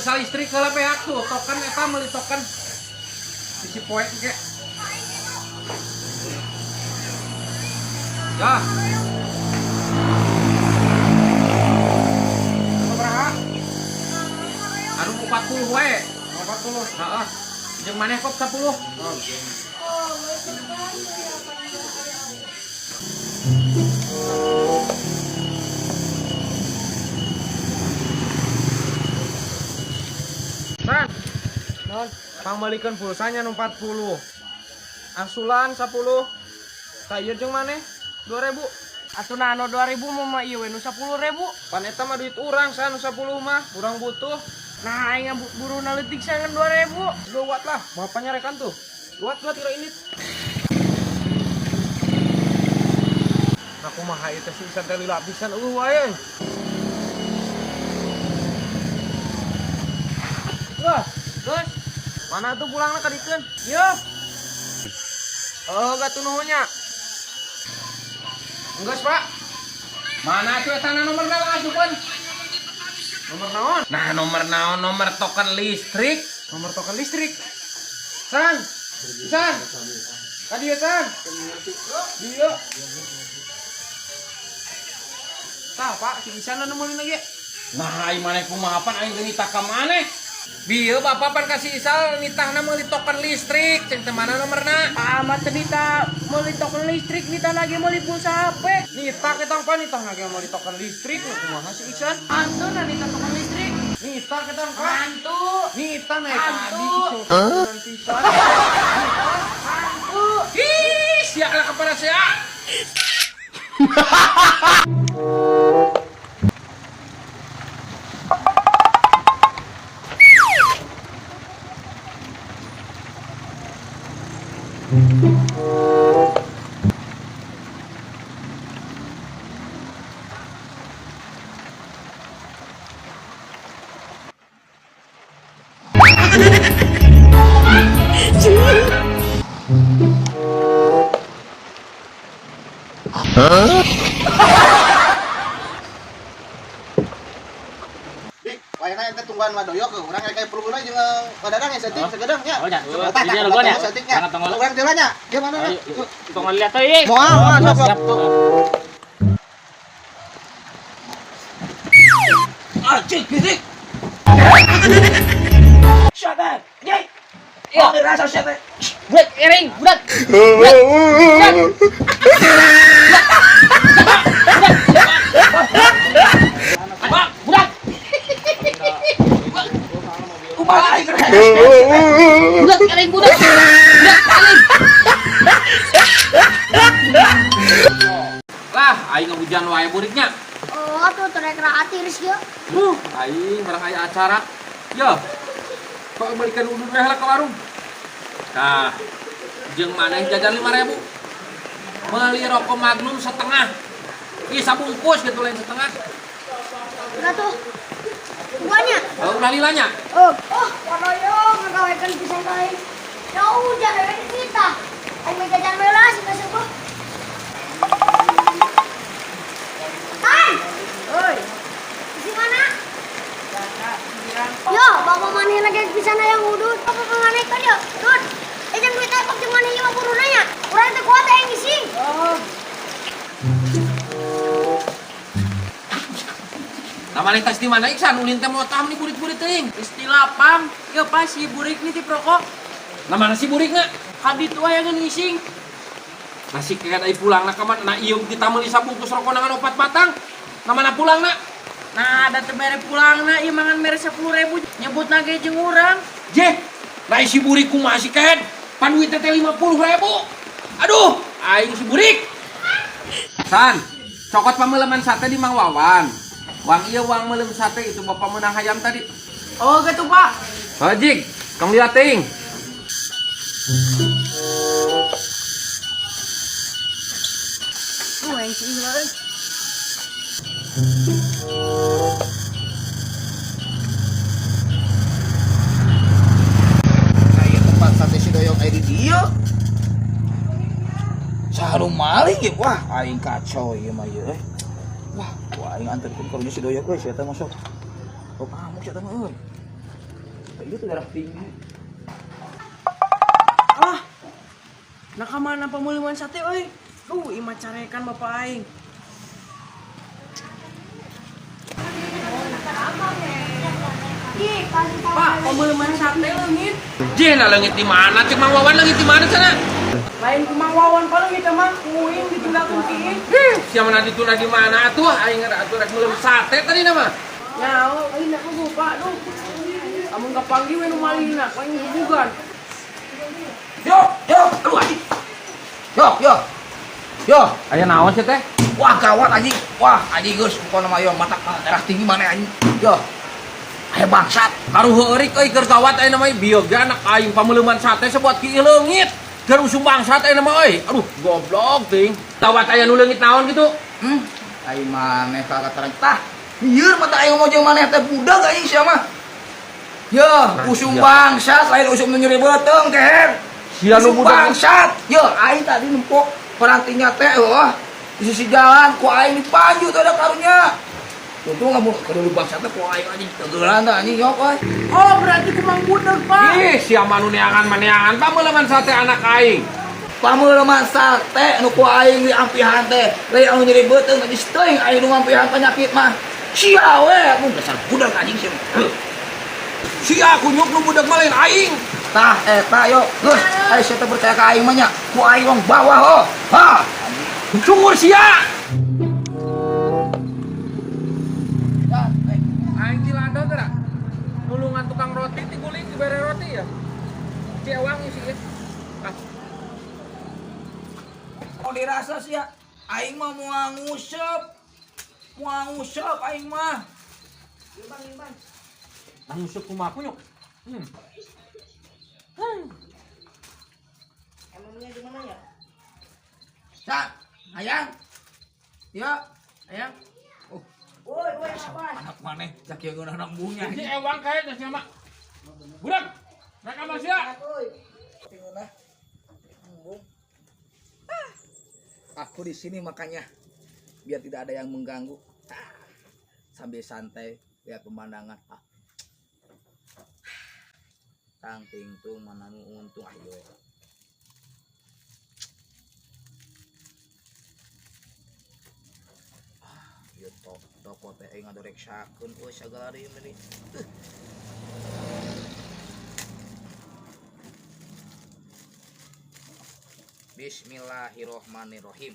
pulsa listrik kalau pihak tuh token eta meuli token sisi poin ke ya berapa anu 40 we 40 heeh jeung maneh kok 10 San, pangbalikeun pulsanya nu 40. Asulan 10. Saya jeung maneh 2000. Atuh nah anu 2000 mah ieu we nu 10.000. Pan eta mah duit urang san nu 10 mah, urang butuh. Nah aing buru naleutik sangan 2000. Luat lah, bapak nyarekan tuh. Luat kira ini. Aku mah hayu teh sing teh lila pisan wae. Wah, guys. Mana tuh pulangna ka dikeun? Yo. Oh, gak nuhunnya. Enggeus, Pak. Mana tuh eta nomor naon asupan? Nomor naon? Nah, nomor naon? Nomor token listrik. Nomor token listrik. San. Kadieu San. Dieu. Tah, Pak, si Isan nemeulin lagi. Nah, ai maneh kumaha pan aing teu nitah ka maneh. Bieu bapak pan kasih Isal nitahna meuli token listrik, ceng teh mana nomorna? Amat nita meuli token listrik, nita lagi meuli pulsa HP. Nitah ketang pan nitah lagi meuli token listrik, kumaha si Iksan? Antu na nita token listrik. Nitah ketang pan. Antu. Nitah naik tadi Antu. pisan. Antu. Ih, sia lah kepada saya. Dik, wayana ente tungguan madoyok ke urang kayak perguna jeung kadang yang setting segedeng nya. Oh, nya. Ini logon ya. Jangan tongol. Urang teh nya. Gimana nya? Tongol lihat teuing. Moal, Siap tuh. Cik, bisik. Syatan. Jai. Oh, dirasa syete. Budak ering, budak. Budak. Kumaha aing keren. Budak ering, budak. Budak ering. Lah, aing hujan wae buriknya. Oh, tuh trek atiris ya. Aing barang aya acara. Yo. Kok balikan udun we heula ka warung. Nah, jeung maneh jajan 5.000. Meuli rokok Magnum setengah. Ih, sabungkus gitu lain setengah. Enggak tuh. Buahnya. Oh, ulah lilanya. Oh, wadoyong ngagawekeun pisan kae. Jauh jalan kita. Aing mah jajan meula sih kasih Hai. Oi. Di mana? Yo, bapak maneh lagi pisan aya ngudut. Bapak maneh kan yo. Dut. Jeung duit teh kok jeung maneh 50 nanya. Urang teh kuat aing ngising. Oh. Namanya tas di mana Iksan ulin teh motam nih burik-burik teuing. Istilah pam. Ieu pas si burik nih ti prokok. Namana si burikna? Kaditu aya ngeun ngising. Nasi kayak ai pulangna ka mana? Nah, ieu kita meuli sabungkus rokok nangan 4 batang. Namana pulangna? Nah, ada teh mere pulangna ieu mangan mere 10.000 nyebutna ge jeung urang. Jeh, nah si burik kumaha si kahed? Pan duit teh 50.000. Aduh, aing si burik. San, cokot pameuleman sate di Mang Wawan. Wang ieu wang meulem sate itu bapak menang hayam tadi. Oh, gitu, Pak. Hajik, tong lihat teuing. Oh, yang sih euy. Aya tempat sate si doyok aya di dieu. Saharu maling ya. Wah, aing kacau ieu mah ieu. Wah, aing anterkeun ka si doyok euy, sia teh masuk. Oh, pamuk sia teh mah euy. itu tuh darah tinggi. Ah, nakamana pemuluman sate euy. Duh, ima carekan bapak aing. Pak, pemuluman sate leungit. Jeh, nah leungit di mana? Cek Mang Wawan leungit di mana sana? Lain kumang wawan paling kita mah kuing ditinggalkeun ki ieu. Siapa nanti tuh di mana tuh? Aing atuh rek meuleuh sate tadi nama. Nyaho, aing nak lupa duh. Amun kapanggih we nu malihna, paling hubungan. Yo, aduh anjing. Yo. Aya naon sih teh? Wah, gawat anjing. Wah, anjing geus pokona mah yo mata darah tinggi mana anjing. Yo. Aya bangsat. Karuh eurik euy keur gawat aya namanya bioga anak aing pameuleman sate sebuat ki leungit. Keur usum bangsat aya nama euy. Aduh, goblok ting. Tawat aya nu leungit naon gitu? Aing maneh kagak terang. Tah, lieur mata aing ngomong jeung maneh teh budak aing sia mah. Yo, usum bangsat lain usum nu nyeri beuteung keher. Sia nu Usum budak. bangsat. Yo, aing tadi nempok perantinya teh heuh. Di sisi jalan ku aing dipanju teh ada karunya. Untung kamu kedulu bangsat teh ku aing anjing tegeulan teh anjing yok euy. Oh, berarti kumang budak, Pak. Ih, sia manu neangan pameuleman sate anak aing. Pameuleman sate nu ku aing di ampihan teh, lain anu nyeri beuteung teh teuing aing nu ngampihan penyakit mah. Sia we, mun dasar budak anjing sia. Sia kunyuk nu budak mah lain aing. Tah eta yo, geus aya sia teh percaya ka aing mah nya. Ku aing wong bawah ho. Ha. Cungur sia. Aing di lado teh da. Nulungan tukang roti ti guling dibere roti ya. Cewang isi ya. Mau dirasa sia. Aing mah moal nguseup. Moal nguseup aing mah. Nguseup kumaha kunyuk? Emangnya di mana ya? Sa, hayang. Ya, Ayang. oh, Woi, apa? anak maneh cak yang anak bunya. Si ewang kae teh sia mah. Budak. Rek ama sia. Aku di sini makanya biar tidak ada yang mengganggu. Sambil santai lihat pemandangan. Tang tingtung mana nu untung ayo. Ieu toko teh aing ngadoreksakeun euy sagala ieu mah. Bismillahirrohmanirrohim.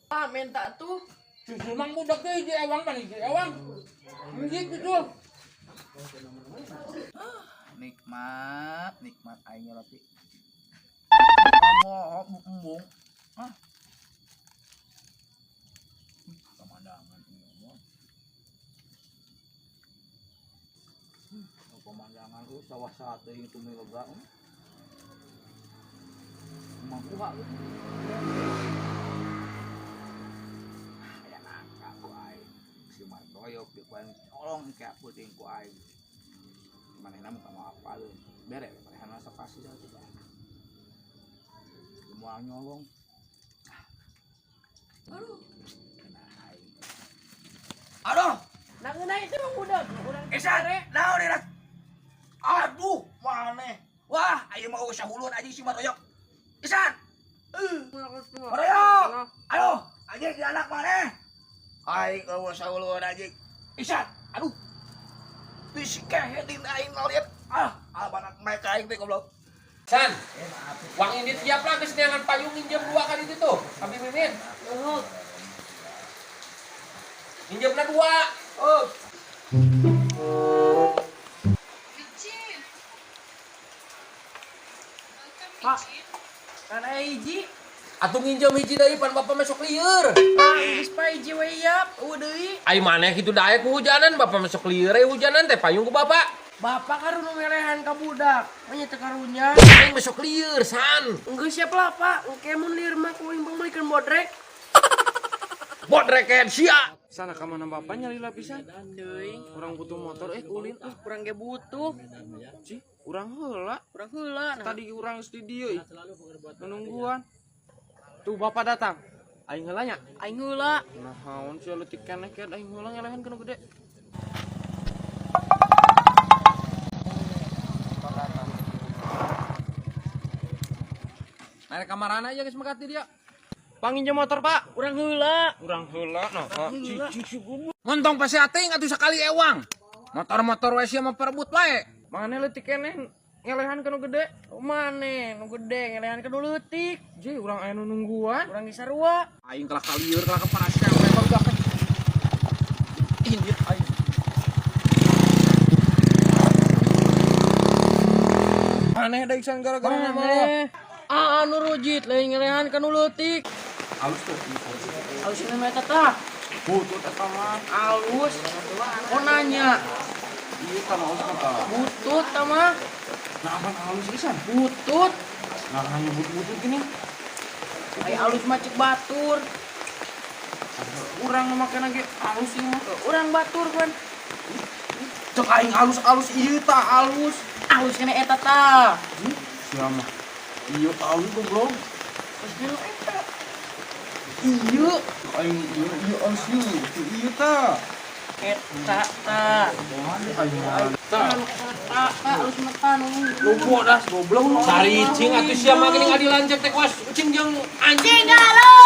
Ah, minta tuh. Justru mang budak teh di ewang mah di ewang. Ngik gitu. Nikmat aing roti. Kamu embung. Pemandangan ini. Pemandangan sawah sate itu mega. Mampu gak lu? Aya nangka ku aing. Si Mardoyok di kuaing tolong kayak puting ku aing. Manehna mah mau apa lu? Bere, manehna sok kasih satu. Moal nyolong. Aduh. Kena aing. Aduh, Nangena itu mah budak. Urang Isan, naon deh. Aduh, maneh. Wah, ayo mau usah hulun aja si Mardoyok. Isan. Mardoyok. Aduh, aja di anak maneh. Aing usah hulun aja. Isan, aduh. Bisik kehetin aing ngaliat. Banak mereka aing teh goblok. San. Wang ini siap lah geus neangan payung minjem 2 kali itu tuh. Abi Mimin. Minjemna 2. Oh. Pak. Kan aya hiji. Atuh nginjem hiji deui pan bapak masuk lieur. Pak, geus pa hiji we yap. Deui. Ai maneh kitu daek ku hujanan bapak masuk lieur hujanan teh payung ku bapak. Bapak kan nu melehan ka budak. Nya teh karunya. Aing masuk lieur san. Enggeus siap lah, Pak. Engke mun lieur mah kuing pembelikan bodrek. Bot reket sia. Sana ka mana bapak nyari lapisan? Deui. Urang butuh motor ulin Kurang ge butuh. Cih, urang heula. Kurang heula. Tadi urang studio menungguan. Tuh bapak datang. Aing heula nya. Aing heula. Naon sih leutik keneh ke aing heula ngelehan kana gede. Naik kamarana aja geus megati dia. Panginjam motor, Pak. Urang heula. Urang heula nah. Cici goblok. Ngontong pasti ating atuh sakali ewang. Motor-motor we sia mah perebut wae. Mane leutik keneh ngelehan kana gede. Mane nu gede ngelehan ka nu leutik. Ji urang aya nu nungguan. Urang geus sarua. Aing kelak kalieur kelak kepanaskan we barudak. Indit aing. Maneh da iksan gara-gara mah. Mane. Anu rujit lain ngelehan ka nu leutik. Halus tuh. Alus ini mah eta tah. Butut eta mah. Alus. Oh nanya. Ieu kana osna tah. Butut tah mah. Nah, abang halus pisan. Butut. Nah, hanya butut gini. Ai alus mah cek batur. Urang mah kana ge halus ieu mah. Urang batur kan. Cek aing halus-halus ieu tah halus. Alus kena eta tah. Sia mah. Ieu tah halus goblok. Terus dulu eta. Ieu aing ieu halus ieu tah. Eta tah. Tah. Alus mah tah nu. Lu bodas goblok lu. Cari cing atuh sia mah geuning adilan cek teh kuas ucing jeung anjing. Cing galon.